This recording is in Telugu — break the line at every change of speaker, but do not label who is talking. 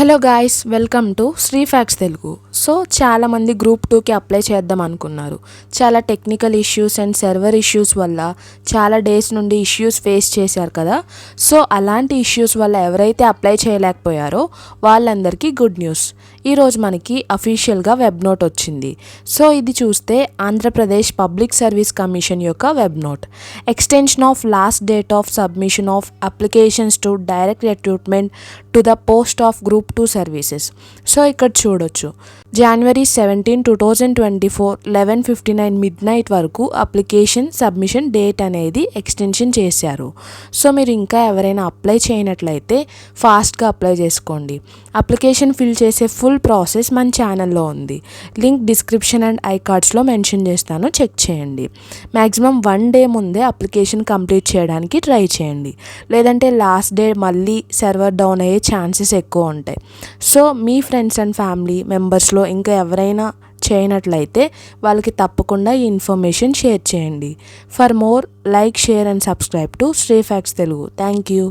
Hello guys, welcome to Shri facts Telugu. So చాలామంది గ్రూప్ 2కి అప్లై చేద్దాం అనుకున్నారు. చాలా technical issues and server issues వల్ల చాలా డేస్ నుండి ఇష్యూస్ ఫేస్ చేశారు కదా. సో అలాంటి ఇష్యూస్ వల్ల ఎవరైతే అప్లై చేయలేకపోయారో వాళ్ళందరికీ గుడ్ న్యూస్. ఈరోజు మనకి అఫీషియల్గా వెబ్ నోట్ వచ్చింది. సో ఇది చూస్తే ఆంధ్రప్రదేశ్ పబ్లిక్ సర్వీస్ కమిషన్ యొక్క web note. Extension of last date of submission of applications to direct recruitment to the post of group 2 services. So ఇక్కడ చూడొచ్చు, January 17, 2024 11:59 midnight వరకు అప్లికేషన్ సబ్మిషన్ డేట్ అనేది ఎక్స్టెన్షన్ చేశారు. సో మీరు ఇంకా ఎవరైనా అప్లై చేయనట్లయితే ఫాస్ట్గా అప్లై చేసుకోండి. అప్లికేషన్ ఫిల్ చేసే ఫుల్ ప్రాసెస్ మన ఛానల్లో ఉంది. Link description and I కార్డ్స్లో mention చేస్తాను, చెక్ చేయండి. మ్యాక్సిమం 1 day ముందే అప్లికేషన్ కంప్లీట్ చేయడానికి ట్రై చేయండి, లేదంటే లాస్ట్ డే మళ్ళీ సర్వర్ డౌన్ అయ్యే ఛాన్సెస్ ఎక్కువ ఉంటాయి. సో మీ ఫ్రెండ్స్ అండ్ ఫ్యామిలీ మెంబర్స్లో ఇంకా ఎవరైనా చేయనట్లయితే వాళ్ళకి తప్పకుండా ఈ ఇన్ఫర్మేషన్ షేర్ చేయండి. For more like, share and subscribe to Shri facts Telugu. Thank you.